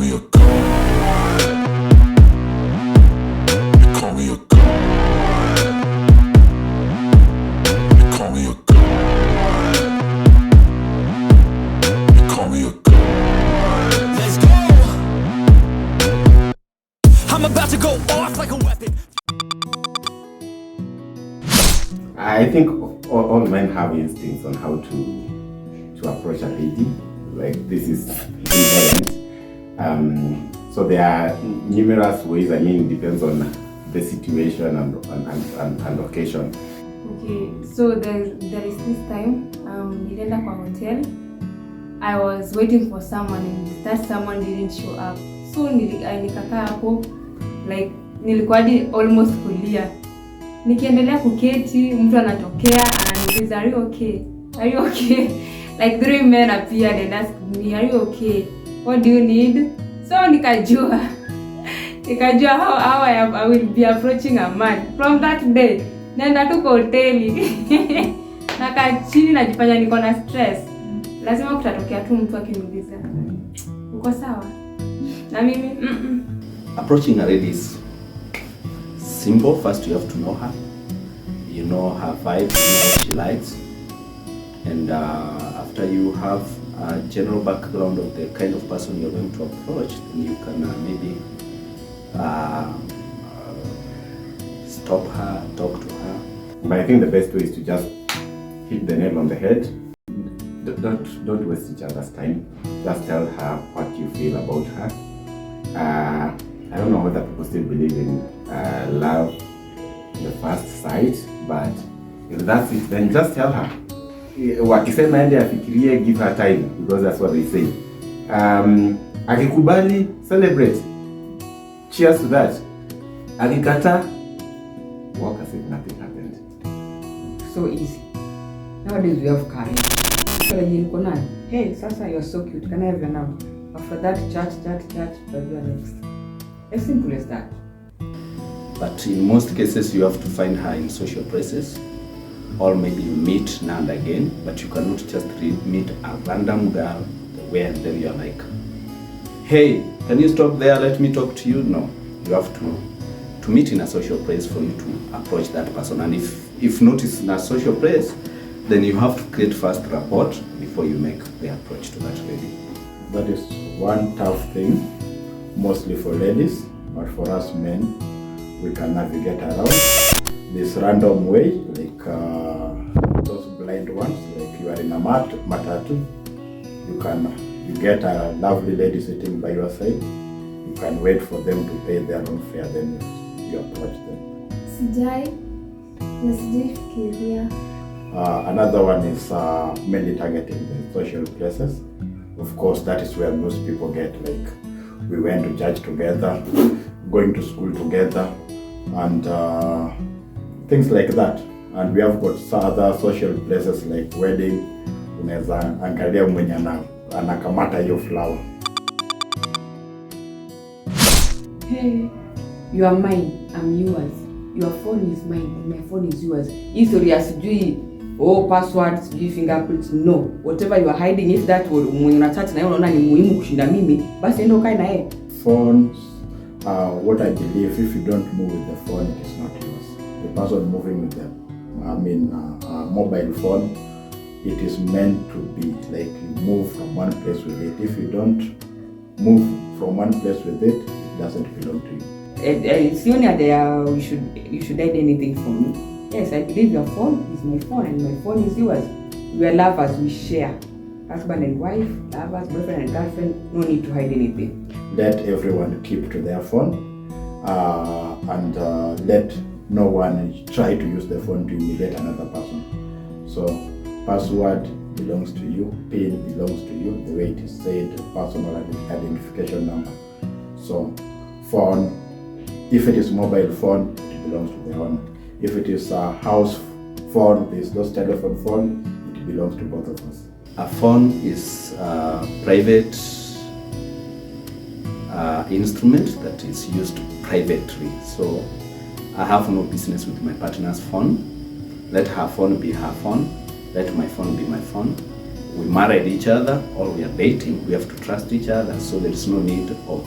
me a god. You call me a god. You call me a god. You call me a god. Let's go. I'm about to go off like a weapon. I think all men have instincts on how to approach a lady. Like, this is inherent. So there are numerous ways. I mean, it depends on the situation and occasion. Okay, so there is this time nilienda kwa hotel. I was waiting for someone and that someone didn't show up. So nikakaa hapo, like nilikuwa hadi almost kulia. Nikiendelea kuketi, mtu anatokea ananiuliza, are you okay? Are you okay? Like 3 men appeared and asked me, are you okay? What do you need? So nikajua how I will be approaching a man. From that day, nenda tu kwa hoteli. Nakaa chini najifanya niko na stress. Lazima kutatokea tu mtu akiniuliza, uko sawa? Na mimi Approaching a lady is simple. First, you have to know her. You know her vibe, you know what she likes. And after you have a general background of the kind of person you're going to approach, then you can maybe stop her, talk to her. But I think the best way is to just hit the nail on the head. Don't waste each other's time. Just tell her what you feel about her. I don't know whether people still believe in love the first sight, but if that's it, then just tell her. Wakisema ende afikirie, give her time, because that's what they say. Akikubali, celebrate. Cheers to that. Akikata, walk as if nothing happened. So easy. Nowadays we have courage. Hey, Sasa, you're so cute. Can I have your number? After that, chat, but you are next. As simple as that. But in most cases, you have to find her in social places, or maybe you meet now and again, but you cannot just meet a random girl where then you're like, hey, can you stop there? Let me talk to you. No, you have to meet in a social place for you to approach that person. And if not in a social place, then you have to create first rapport before you make the approach to that lady. That is one tough thing, mostly for ladies, but for us men, we can navigate around this random way, like those blind ones, like you are in a matatu, you get a lovely lady sitting by your side, you can wait for them to pay their own fare, then you approach them. Sijai fikiria. Another one is mainly targeting the social places. Of course, that is where most people get, like, we went to church together, going to school together, and things like that. And we have got other social places like wedding. Unaweza angalia mwenye anakamata hiyo flower. Hey, you are mine, I'm yours. Your phone is mine, and my phone is yours. History ya sijui passwords, sijui fingerprints, no. Whatever you are hiding, if that mwenye unachat na yeye unaona ni muhimu kushinda mimi, basi enda ukae na yeye. Phones, what I believe, if you don't move with the phone, it is not yours. The person moving with the mobile phone, it is meant to be like you move from one place with it. If you don't move from one place with it, it doesn't belong to you. Sioni there you should hide anything from me. Yes, I believe your phone is my phone and my phone is yours. We are lovers, we share. Husband and wife, lovers, boyfriend and girlfriend, no need to hide anything. Let everyone keep to their phone and let no one try to use the phone to imitate another person. So password belongs to you, PIN belongs to you, the way it is said, personal identification number. So phone, if it is mobile phone, it belongs to the owner. If it is a house phone, those telephone phone, it belongs to both of us. A phone is a private instrument that is used privately. So I have no business with my partner's phone. Let her phone be her phone. Let my phone be my phone. we married each other or we are dating, we have to trust each other, so there is no need of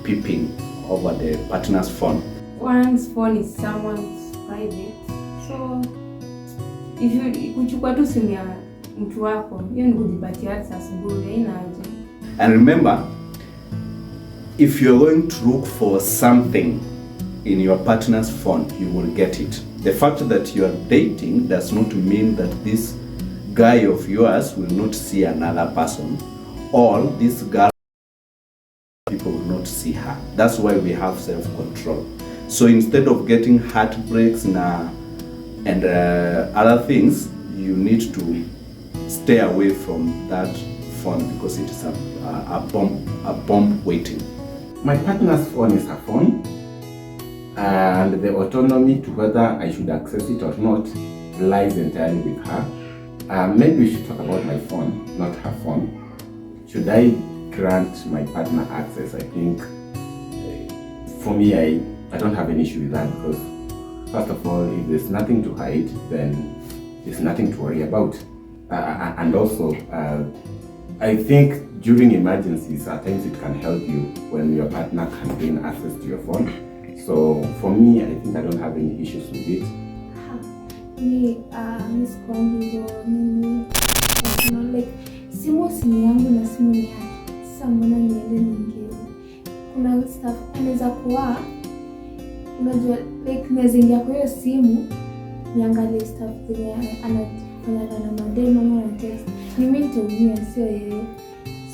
peeping over the partner's phone. One's phone is someone's private. So if you kuchukua tu simu ya mtu wako, hiyo ni kujipatia access bure, haina haja. And remember, if you're going to look for something in your partner's phone, you will get it. The fact that you are dating does not mean that this guy of yours will not see another person, or this girl, people will not see her. That's why we have self-control. So instead of getting heartbreaks and other things, you need to stay away from that phone because it is a bomb waiting. My partner's phone is her phone, and the autonomy to whether I should access it or not lies entirely with her. Maybe we should talk about my phone, not her phone. Should I grant my partner access? I think for me, I don't have an issue with that because, first of all, if there's nothing to hide, then there's nothing to worry about. And also, I think during emergencies, at times it can help you when your partner can gain access to your phone. So for me, I think I don't have any issues with it. Miss Kondigo, like simu yangu na simu yake. Sasa mbona niende nyingine? Kuna stuff anaweza kuwa unajua like nazingia kwa hiyo simu niangalie stuff zenye anafanya na mademo ama na text. Ni mimi nitaumia, sio yeye.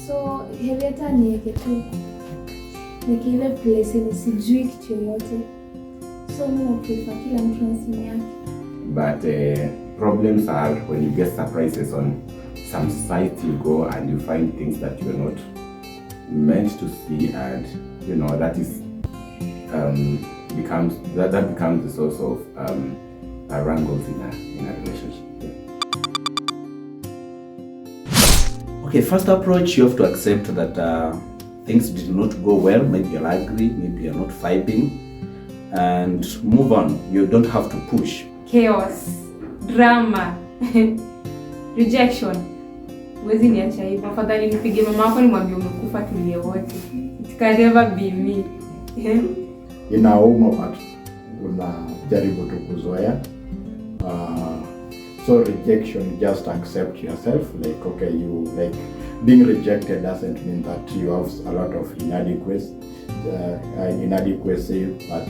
So heri hata niweke tu nikile place ni sijui kitu yoyote. So mimi naprefer kila mtu na simu yake. But problems are when you get surprises on some sites you go and you find things that you're not meant to see, and you know that is becomes the source of wrangles in a relationship. Okay, first approach, you have to accept that things did not go well. Maybe you're angry, maybe you're not vibing, and move on. You don't have to push. Chaos, drama, rejection. Wezi niacha hivyo. Afadhali nipige mama wako nimwambie umekufa tulie wote. It can never be me. Inauma but unajaribu tu kuzoea. So rejection, just accept yourself. Like, okay, you like being rejected doesn't mean that you have a lot of inadequacy, but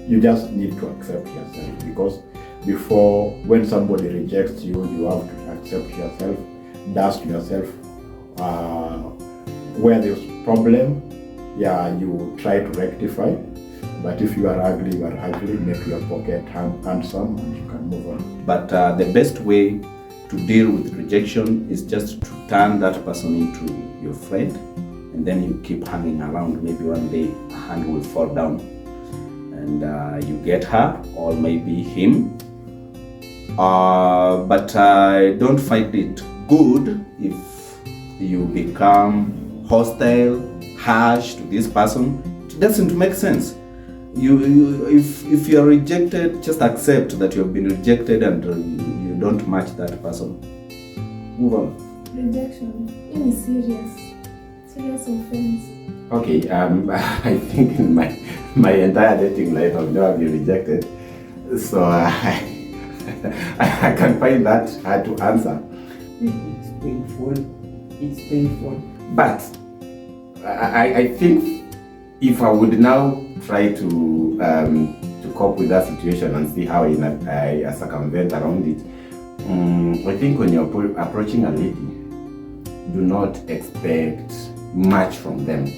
you just need to accept yourself, because before, when somebody rejects you, you have to accept yourself, dust yourself. Where there's problem, you try to rectify. But if you are ugly, make your pocket handsome and you can move on. But the best way to deal with rejection is just to turn that person into your friend, and then you keep hanging around. Maybe one day a hand will fall down and you get her, or maybe him. But don't find it good if you become hostile, harsh to this person. It doesn't make sense. If you are rejected, just accept that you have been rejected and you don't match that person. Move on. Rejection, is serious offense. Okay, I think in my entire dating life I've never been rejected, so I can find that hard to answer. It's painful. But I think if I would now try to cope with that situation and see how I circumvent around it, I think when you're approaching a lady, do not expect much from them.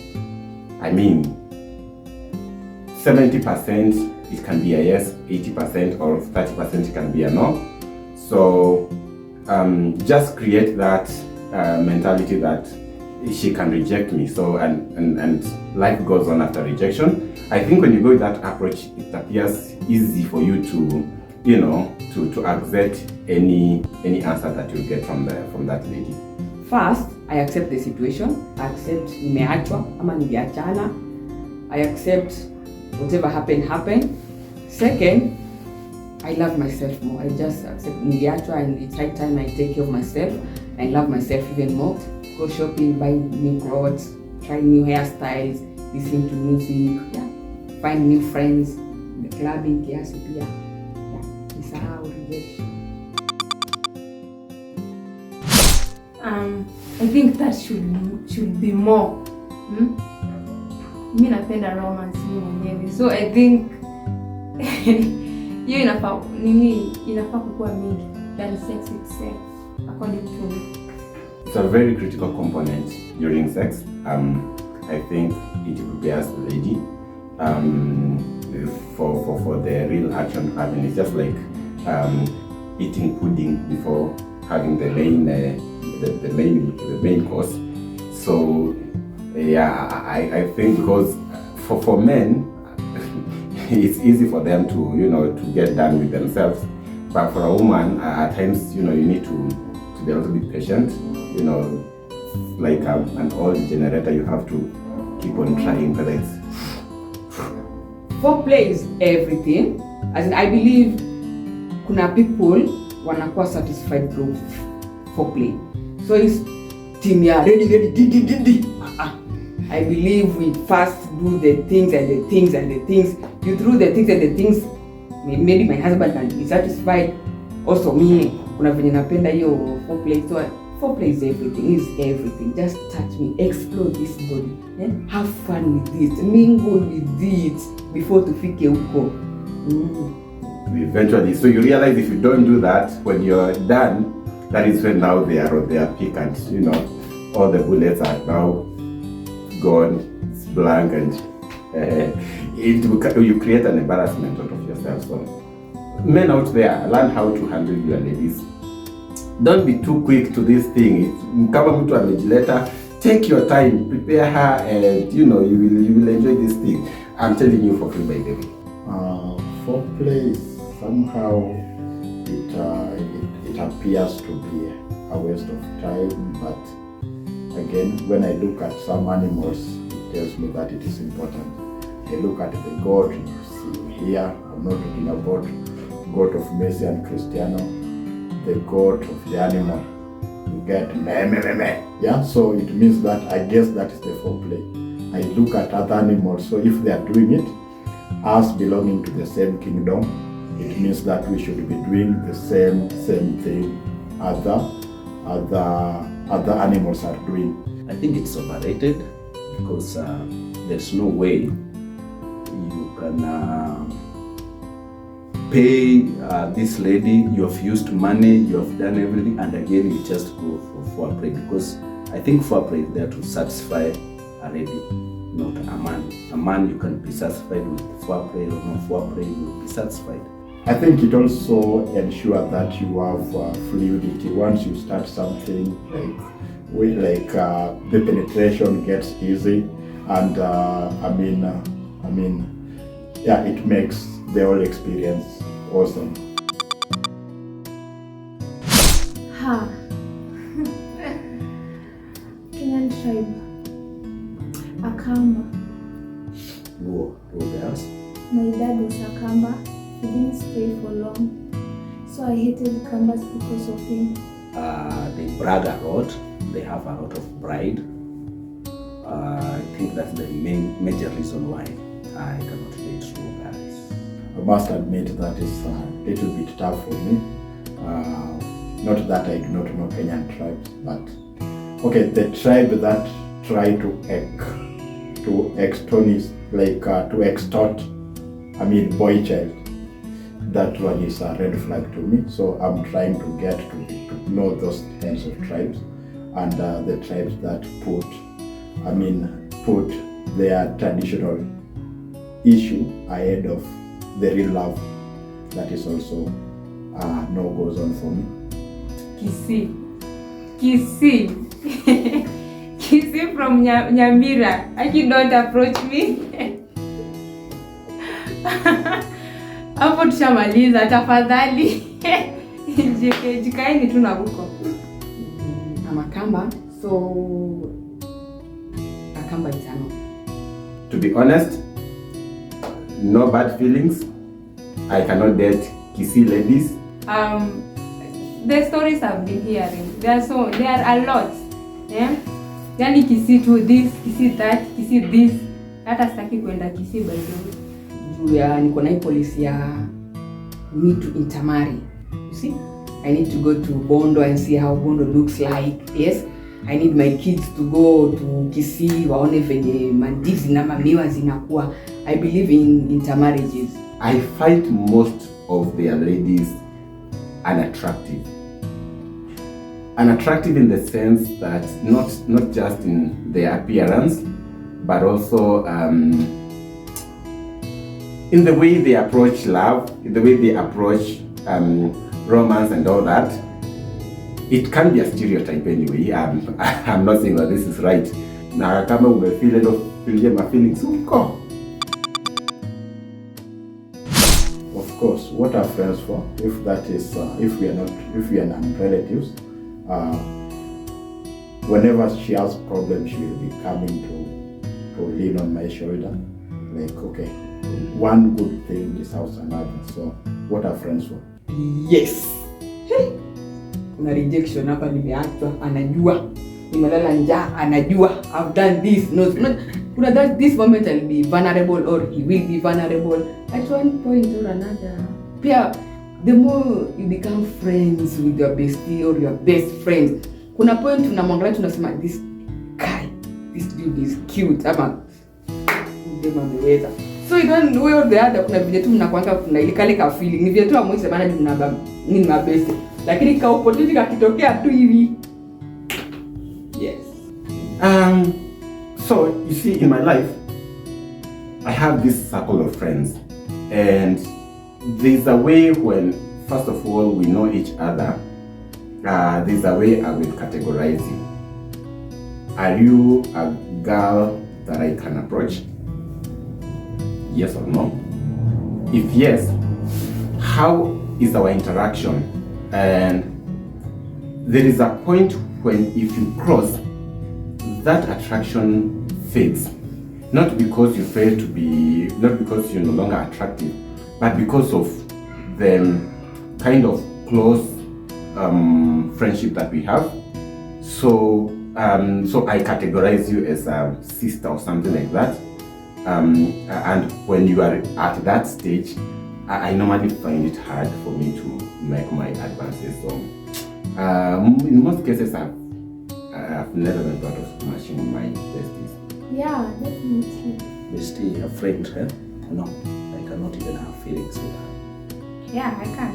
I mean, 70% it can be a yes, 80% or 30% it can be a no. So just create that mentality that she can reject me. So and life goes on after rejection. I think when you go with that approach, it appears easy for you to accept any answer that you get from that lady. First, I accept the situation. I accept nimeachwa ama niliachana. I accept whatever happened. Second, I love myself more. I just accept niliachwa and it's high time I take care of myself. I love myself even more. Go shopping, buy new clothes, try new hairstyles, listen to music, yeah. Find new friends, the clubbing kiasi pia. Yeah. Nisahau rejection. I think that should be more. Mi napenda romance mimi mwenyewe. So I think hiyo inafaa kukuwa mingi than sex itself, according to me. It's a very critical component during sex. I think it prepares the lady for the real action happening. It's just like eating pudding before having the main course. So yeah, I think because for men it's easy for them to get done with themselves, but for a woman at times you need to be a little bit patient. Like an old generator, you have to keep on trying, whether it's foreplay is everything. As in, I believe kuna people wanakuwa satisfied through foreplay. So it's team ya ready di. I believe we first do the things and the things and the things. You through the things and the things, maybe my husband can be satisfied. Also me, kuna venye napenda hiyo foreplay. So foreplay is everything. Just touch me, explore this body, have fun with it, mingle with it before tufike huko. Eventually, so you realize if you don't do that, when you're done, that is when now they are on their peak, and all the bullets are now gone, it's blank, and you create an embarrassment out of yourself. So men out there, learn how to handle your ladies. Don't be too quick to this thing. Kama mtu amejileta, take your time, prepare her, and you will enjoy this thing. I'm telling you for free, by the way. Foreplay, somehow it appears to be a waste of time, but again, when I look at some animals, it tells me that it is important. I look at the goat you see here. I'm not talking about goat of Messi and Cristiano. The goat of the animal, you get me. Yeah, so it means that I guess that is the foreplay. I look at other animals, so if they are doing it, us belonging to the same kingdom, it means that we should be doing the same thing other animals are doing. I think it's overrated because there's no way you can pay this lady. You have used money, you have done everything, and again you just go for foreplay, because I think foreplay is there to satisfy a lady, not a man. A man, you can be satisfied with foreplay or no foreplay, you will be satisfied. I think it also ensures that you have fluidity. Once you start something, the penetration gets easy, and it makes the whole experience awesome. Kenyan tribe, Akamba. Go girls. My dad was Akamba. He didn't stay for long, so I hated Kambas because of him. They brag a lot. They have a lot of pride. I think that's the major reason why I cannot date true guys. I must admit that is a little bit tough for me. Not that I do not know Kenyan tribes, but okay, the tribe that try to extort, boy child. That one is a red flag to me. So I'm trying to get to know those kinds of tribes, and the tribes that put their traditional issue ahead of the real love. That is also no goes on for me. Kisi from Nyamira. Aki, don't approach me. Hapo tushamaliza, tafadhali. Jikaeni tu na huko. I'm Akamba, so Akamba is a no. To be honest, no bad feelings. I cannot date Kisii ladies? The stories I've been hearing, there are a lot. Yeah? Yani Kisii to this, Kisii that, Kisii this. Hata sitaki kwenda Kisii by the way. Juu ya niko na hii policy ya me to intermarry. You see? I need to go to Bondo and see how Bondo looks like. Yes? I need my kids to go to Kisii waone venye mandizi na mamiwa zinakuwa. I believe in intermarriages. I find most of their ladies unattractive. Unattractive in the sense that not just in their appearance, but also in the way they approach love, in the way they approach romance and all that. It can be a stereotype anyway. I'm not saying that this is right. Na kama umefeel it of my feelings, go. Of course, what are friends for? If that is, if we are not relatives, whenever she has problems, she will be coming to lean on my shoulder. Like, okay, one good thing deserves another. So, what are friends for? Yes. Hey. Kuna rejection hapa, nimeachwa, anajua. Nimelala njaa, anajua. I've done this. No, kuna that this moment I'll be vulnerable or he will be vulnerable at one point or another. Pia, the more you become friends with your bestie or your best friend, kuna point unamwangalia tunasema this guy, this dude is cute ama ndio ameweza. So you don't know where the other, kuna vile tu mnakuanga kuna ile kale ka feeling. Ni vile tu amwezi bana ni mabeste. Lakini ka opportunity kakitokea tu hivi. Yes. So you see, in my life, I have this circle of friends, and there's a way when, first of all, we know each other. There's a way I will categorize you. Are you a girl that I can approach? Yes or no? If yes, how is our interaction? And there is a point when if you cross, that attraction fades. Not because you fail to be, not because you're no longer attractive, but because of the kind of close friendship that we have. So I categorize you as a sister or something like that. And when you are at that stage, I normally find it hard for me to make my advances. So in most cases, I've never been part of smashing my besties. Yeah, definitely. Bestie, a friend, eh? No, I cannot even have feelings with her. Yeah, I can.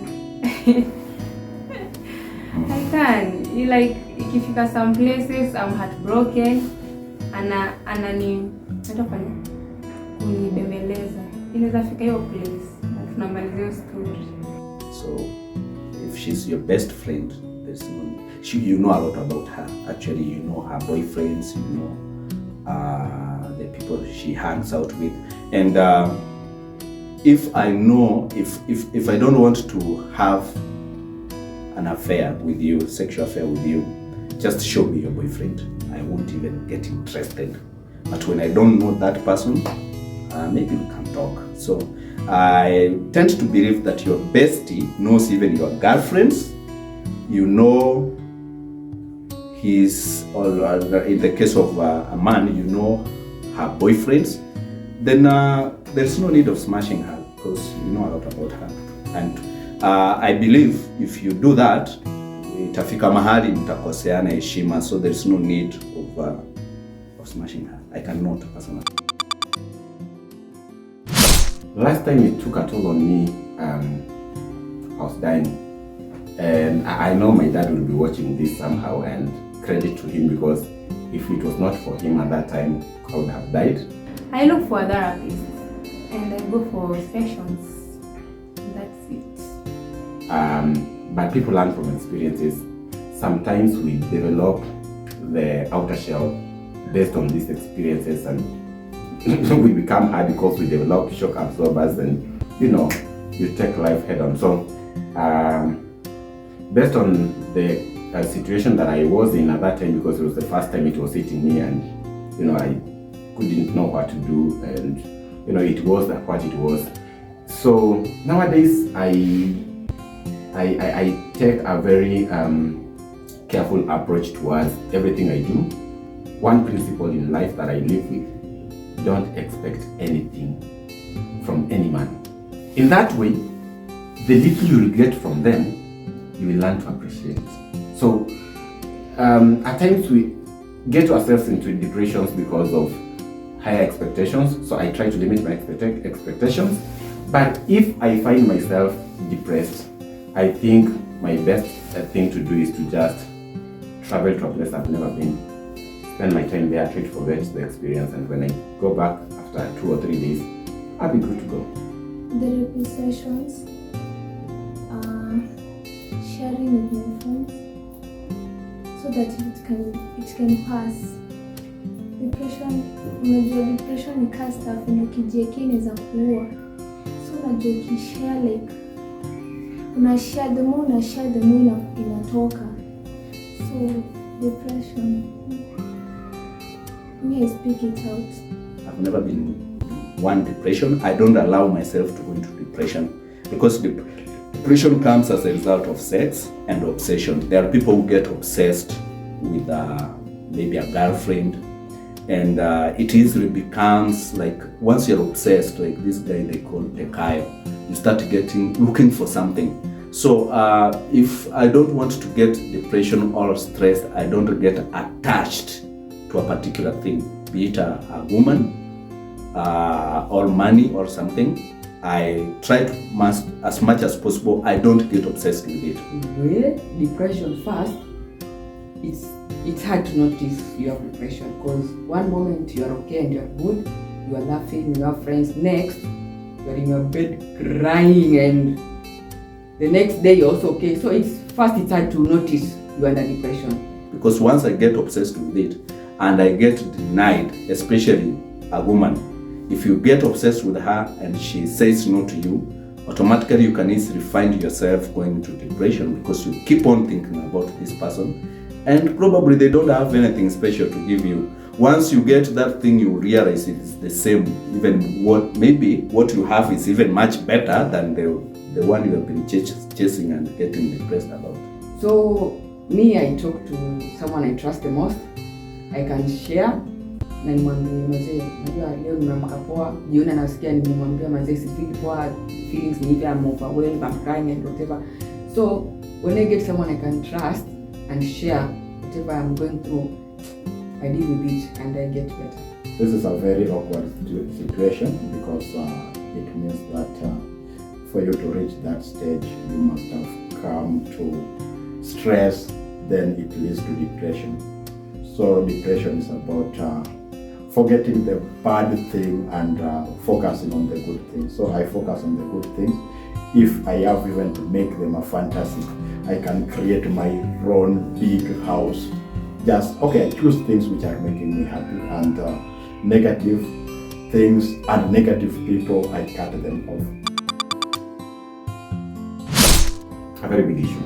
I can. You like, ikifika some places, I'm heartbroken. Anani kunibembeleza. Inaweza fika hiyo place. Tunamalizia story. So, if she's your best friend, there's no. You know a lot about her. Actually, you know her boyfriends. You know the people she hangs out with. And if I know, if I don't want to have an affair with you, sexual affair with you, just show me your boyfriend. I won't even get interested. But when I don't know that person, maybe we can talk. So I tend to believe that your bestie knows even your girlfriends. You know his, or in the case of a man, you know her boyfriends. Then there's no need of smashing her because you know a lot about her. And I believe if you do that, itafika mahali mtakoseana heshima, so there's no need of smashing her. I cannot personally. Last time it took a toll on me, I was dying. And I know my dad will be watching this somehow, and credit to him, because if it was not for him at that time, I would have died. I look for a therapist and I go for sessions. That's it. But people learn from experiences. Sometimes we develop the outer shell based on these experiences, and we become hard because we develop shock absorbers, and you take life head on. So based on the situation that I was in at that time, because it was the first time it was hitting me, and I couldn't know what to do, and it was what it was. So nowadays I I take a very careful approach towards everything I do. One principle in life that I live with: don't expect anything from any man. In that way, the little you will get from them, you will learn to appreciate. So at times we get ourselves into depressions because of higher expectations. So I try to limit my expectations. But if I find myself depressed, I think my best thing to do is to just travel to a place I've never been, spend my time there, try to forget the experience, and when I go back after 2 or 3 days, I'll be good to go. The repossessions, sharing with my friends, so that it can pass. Depression, unajua depression ni ka stuff na kijieki inaweza kuua. So unajua ukishare, like unashare, the more unashare the more inatoka. So depression, me I speak it out. I've never been one depression. I don't allow myself to go into depression because depression comes as a result of sex and obsession. There are people who get obsessed with maybe a girlfriend, and it easily becomes like, once you're obsessed, like this guy they call Pekayo, you start looking for something. So if I don't want to get depression or stress, I don't get attached to a particular thing, be it a woman or money or something. I try to, as much as possible, I don't get obsessed with it. With depression first, it's hard to notice you have depression, because one moment you are okay and you are good, you are laughing, you have friends. Next, you are in your bed crying, and the next day you're also okay. So it's hard to notice you are under depression. Because once I get obsessed with it and I get denied, especially a woman, if you get obsessed with her and she says no to you, automatically you can easily find yourself going into depression, because you keep on thinking about this person and probably they don't have anything special to give you. Once you get that thing, you realize it's the same, even maybe what you have is even much better than the one you have been chasing and getting depressed about. So me, I talk to someone I trust the most. I can share na nimwambie mazee, najua leo nimeamka poa, jioni nasikia nimemwambia mazee si feel poa, feelings ni hivi, I'm overwhelmed, I'm crying and whatever. So when I get someone I can trust and share whatever I'm going through, I deal with it and I get better. This is a very awkward situation, because it means that for you to reach that stage, you must have come to stress, then it leads to depression. So depression is about forgetting the bad thing and focusing on the good things. So I focus on the good things. If I have even to make them a fantasy, I can create my own big house. Just, okay, choose things which are making me happy, and negative things and negative people, I cut them off. A very big issue.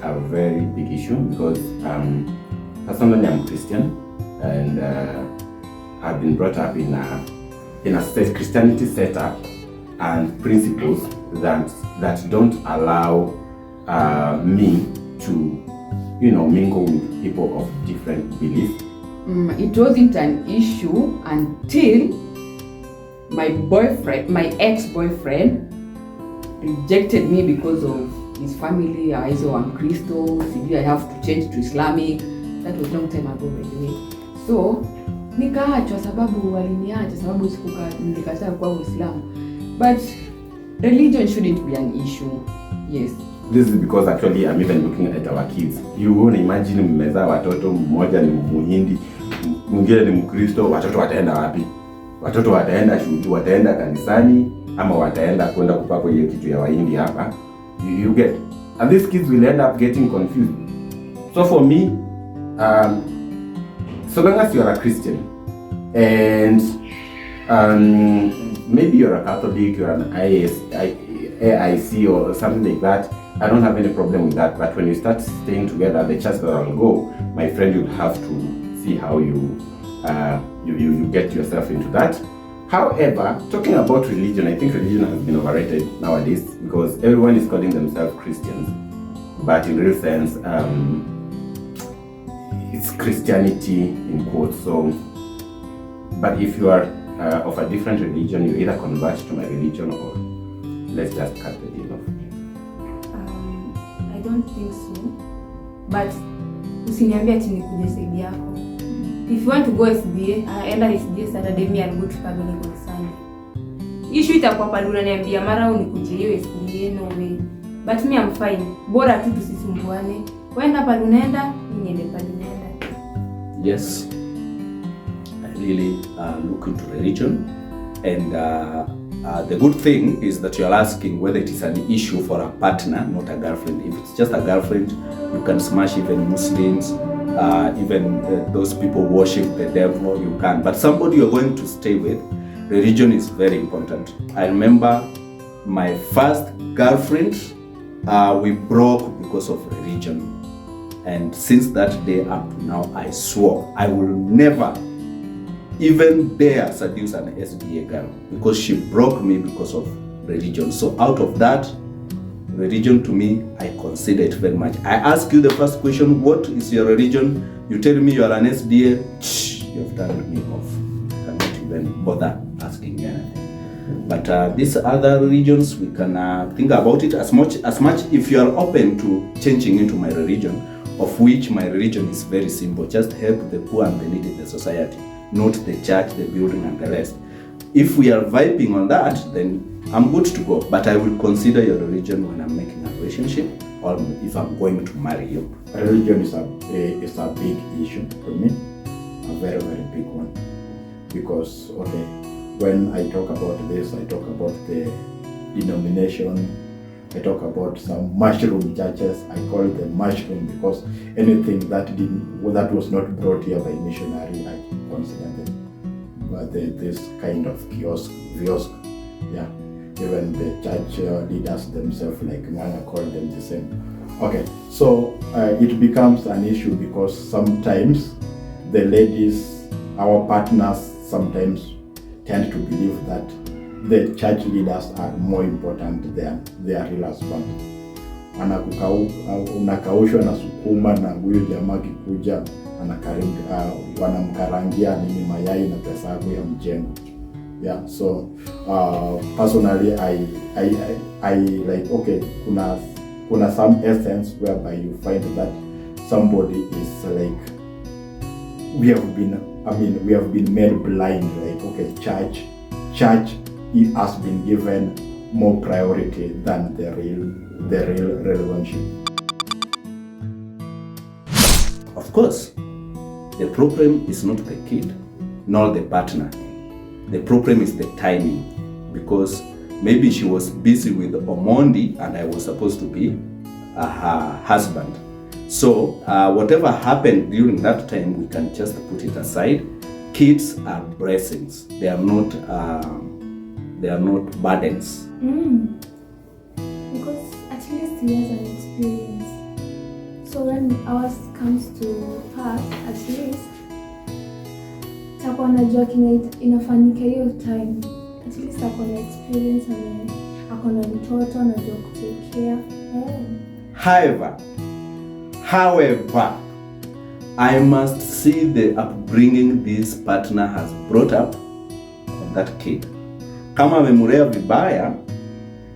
A very big issue, because personally I'm Christian, and I've been brought up in a Christianity setup and principles that don't allow me to, mingle with people of different beliefs. It wasn't an issue until my ex-boyfriend rejected me because of his family. I'm Christo, I have to change to Islamic. That was long time ago, by the way. So nikaachwa sababu waliniacha sababu nilikataa kuwa Uislamu. But religion shouldn't be an issue. Yes. This is because actually I'm even looking at our kids. You won't imagine mmezaa watoto, mmoja ni Muhindi, mwingine ni Mkristo, watoto wataenda wapi? Watoto wataenda shule, wataenda kanisani, ama wataenda kwenda kupakwa hiyo kitu ya Wahindi hapa. You get. And these kids will end up getting confused. So for me, so long as you are a Christian and maybe you're a Catholic, you're an AIC or something like that, I don't have any problem with that. But when you start staying together, the church that I'll go, my friend, you'll have to see how you get yourself into that. However, talking about religion, I think religion has been overrated nowadays because everyone is calling themselves Christians, but in real sense, it's Christianity in quotes. So, but if you are of a different religion, you either convert to my religion or let's just cut the deal off. I don't think so, but usiniambia ati nikuje saidi yako. If you want to go SDA, enda SDA Saturday, me I'll go to Catholic on Sunday. Issue itakuwa pale unaniambia mara unikuje hiyo SDA, no way. But me I'm fine. Bora tu tusisumbuane. Wenda pale unaenda, mimi niende pale naenda. Yes. I really look into religion, and the good thing is that you are asking whether it is an issue for a partner, not a girlfriend. If it's just a girlfriend, you can smash even Muslims. Even those people worship the devil, you can. But somebody you're going to stay with, religion is very important. I remember my first girlfriend, we broke because of religion. And since that day up to now, I swore I will never even dare seduce an SDA girl because she broke me because of religion. So out of that, religion to me, I consider it very much. I ask you the first question, what is your religion? You tell me you are an SDA, you have turned me off. I cannot even bother asking me anything. But these other religions, we can think about it as much if you are open to changing into my religion, of which my religion is very simple. Just help the poor and the needy in the society, not the church, the building and the rest. If we are vibing on that, then I'm good to go, but I will consider your religion when I'm making a relationship or if I'm going to marry you. Religion is a big issue for me, a very, very big one. Because, okay, when I talk about this, I talk about the denomination, I talk about some mushroom churches. I call them mushroom because anything that was not brought here by missionary, I consider them. But this kind of kiosk, yeah. Even the church leaders themselves, like Nganga, call them the same. Okay, so it becomes an issue because sometimes the ladies, our partners, sometimes tend to believe that the church leaders are more important than their real husband. Unakaushwa na sukuma na huyu jamaa kikuja wanamkarangia nini mayai na pesa yako ya mjengo. Yeah, so personally I like, okay, kuna some essence whereby you find that somebody is like, we have been made blind, like, okay, church it has been given more priority than the real relationship. Of course, the problem is not the kid, nor the partner. The problem is the timing, because maybe she was busy with Omondi and I was supposed to be her husband. So whatever happened during that time, we can just put it aside. Kids are blessings. They are not burdens. Because at least he has an experience. So when ours comes to pass, at least takuwa najua inafanyika hiyo time. At least ako na experience na ako na mtoto anajua kutekea. However, I must see the upbringing this partner has brought up on that kid. Kama amemulea vibaya,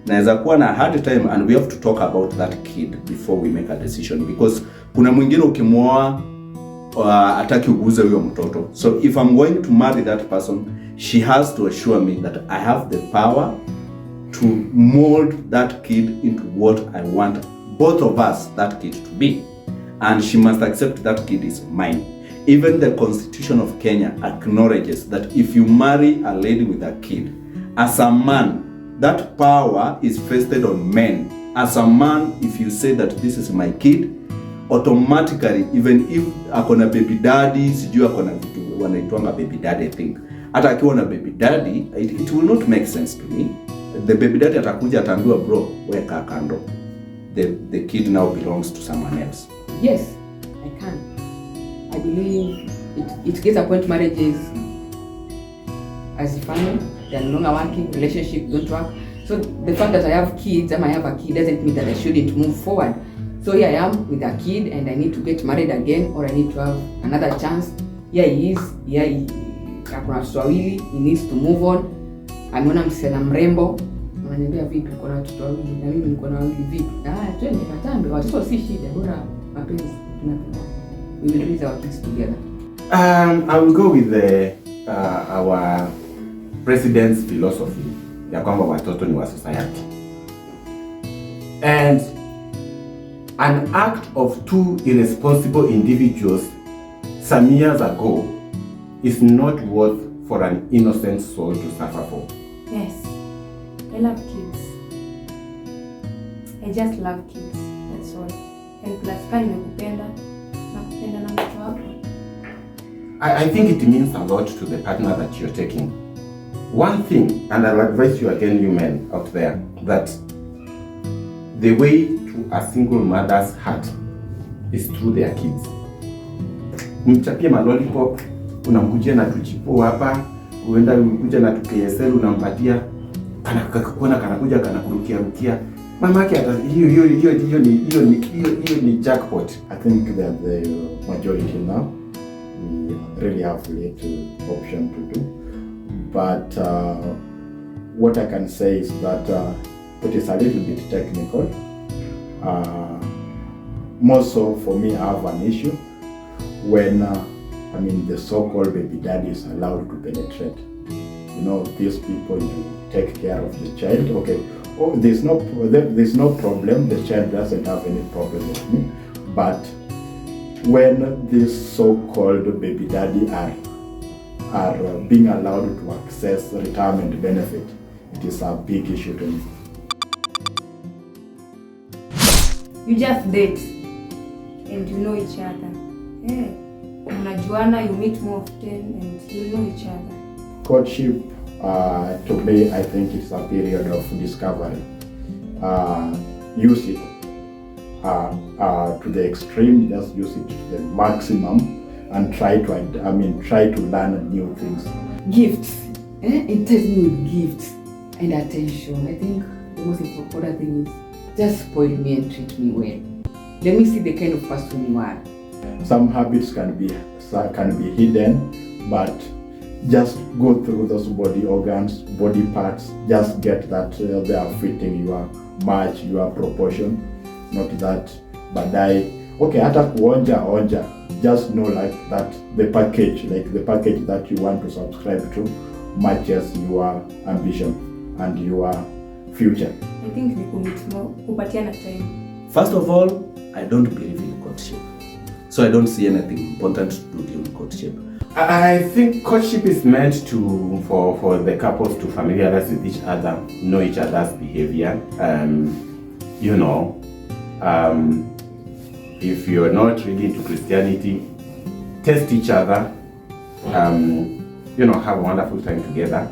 naweza kuwa na hard time, and we have to talk about that kid before we make a decision, because kuna mwingine ukimwoa ataki uguze huyo mtoto. So if I'm going to marry that person, she has to assure me that I have the power to mold that kid into what I want both of us, that kid, to be. And she must accept that kid is mine. Even the Constitution of Kenya acknowledges that if you marry a lady with a kid, as a man, that power is vested on men. As a man, if you say that this is my kid, automatically, even if akona baby daddy, sijui akona vitu wanaitwanga baby daddy thing, hata akiwa na baby daddy, it will not make sense to me. The baby daddy atakuja ataambiwa, bro, weka kando. The kid now belongs to someone else. Yes, I can. I believe it gets a point marriages hazifanyi, they are no longer working, relationship don't work. So the fact that I have kids, I have a kid, doesn't mean that I shouldn't move forward. So here I am with a kid and I need to get married again, or I need to have another chance. Here he is, kuna watoto wawili, he needs to move on. Ameona msichana mrembo, ananiambia vipi uko na watoto wawili na mimi niko na wawili vipi? Twende katambe, watoto si shida, bora mapenzi tunapenda. We will raise our kids together. I will go with our president's philosophy ya kwamba watoto ni wa society. And an act of two irresponsible individuals some years ago is not worth for an innocent soul to suffer for. Yes, I love kids. I just love kids, that's all. And plus kani nakupenda na mtoto wako. I think it means a lot to the partner that you're taking. One thing, and I'll advise you again, you men out there, that the way to a single mother's heart is through their kids. Mchapie malolipop, unamkujia na tuchipo hapa, uenda kuja na KSL unampatia, kuona kanakuja kanakurukia. Mamake hata hiyo ni jackpot. I think that the majority now we really have little option to do. But what I can say is that it is a little bit technical. More so for me, I have an issue when the so-called baby daddy is allowed to penetrate. You know, these people, you take care of the child. Okay, there's no problem. The child doesn't have any problem with me. But when these so-called baby daddy are being allowed to access retirement benefit, it is a big issue to me. You just date and you know each other. Yeah. Mnajuana, you meet more often and you know each other. Courtship, to me, I think it's a period of discovery. Use it to the extreme, just use it to the maximum and try to learn new things. Gifts. Entice me with gifts and attention. I think the most important thing is just spoil me and treat me well. Let me see the kind of person you are. Some habits can be hidden, but just go through those body organs, body parts, just get that they are fitting your match, your proportion, not that badai. Okay, hata kuonja, just know like that the package that you want to subscribe to matches your ambition and your future. I think ni kupatiana time. First of all, I don't believe in courtship. So I don't see anything important to do during courtship. I think courtship is meant for the couples to familiarize with each other, know each other's behavior. If you're not really into Christianity, test each other. Have a wonderful time together.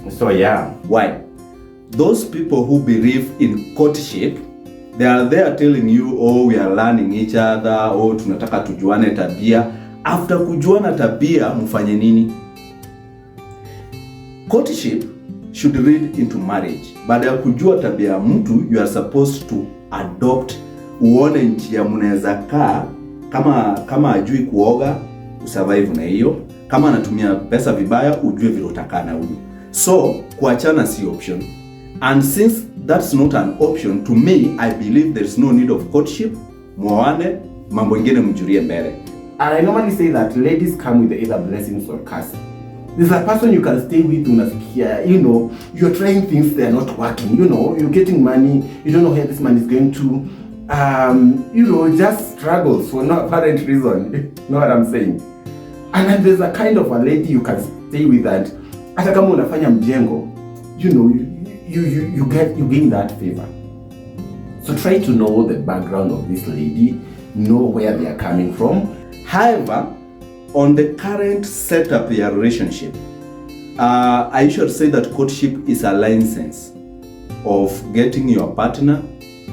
So yeah. Why? Those people who believe in courtship, they are there telling you, oh, we are learning each other, oh, tunataka tujuane tabia. After kujuana tabia, mufanye nini? Courtship should lead into marriage. Baada ya kujua tabia mtu, you are supposed to adopt, uone njia mnaweza kaa, kama ajui kuoga, usurvive na hiyo. Kama anatumia pesa vibaya, ujue vile utakaa na huyu. So, kuachana si option. And since that's not an option, to me, I believe there's no need of courtship. Muoane, mambo ingine mjurie mbele. I normally say that ladies come with either blessings or curse. There's a person you can stay with, unasikia, you're trying things, they're not working, you're getting money, you don't know where this money is going to, just struggles for no apparent reason. You know what I'm saying? And then there's a kind of a lady you can stay with that, hata kama unafanya mjengo, you gain that favor. So try to know the background of this lady, know where they are coming from. However, on the current setup of your relationship, I should say that courtship is a license of getting your partner,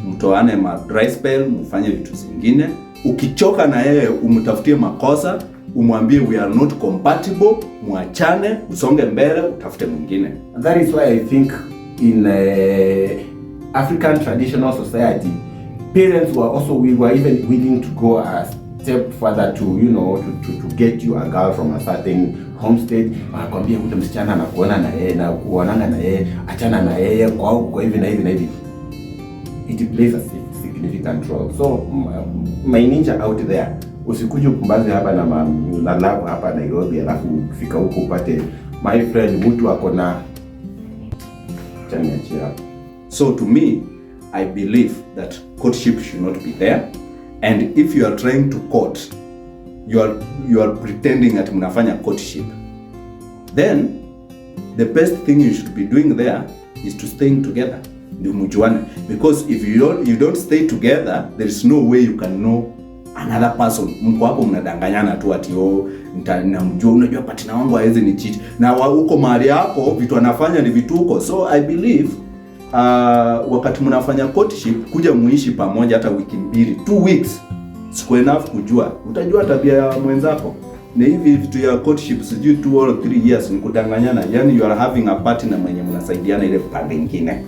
mtoane ma dry spell, mfanye vitu zingine. Ukichoka na yeye umtafutie makosa, umwambie we are not compatible, muachane, usonge mbele, utafute mwingine. And that is why I think in African traditional society, parents we were even willing to go a step further to, you know, to get you a girl from a certain homestead. Wanakwambia ule msichana na kuona na yeye na kuonana na yeye, achana na yeye kwa hivi na hivi na hivi. It plays a significant role. So my ninja out there, usikuje upumbaze hapa na love hapa Nairobi, alafu ukifika huko upate my friend mtu akona chaniachia. So to me, I believe that courtship should not be there, and if you are trying to court, you are pretending that mnafanya courtship, then the best thing you should be doing there is to staying together, ndio mjuane, because if you don't stay together, there is no way you can know another person. Mko hapo mnadanganyana tu ati namjua, unajua partner wangu hawezi ni cheat, na huko mahali hapo vitu anafanya ni vituko. So I believe wakati mnafanya courtship, kuja muishi pamoja hata wiki mbili, 2 weeks, siko enough kujua, utajua tabia ya mwenzako. Na hivi vitu ya courtship sijui 2 or 3 years ni kudanganyana, yani you are having a partner mwenye mnasaidiana ile pande nyingine.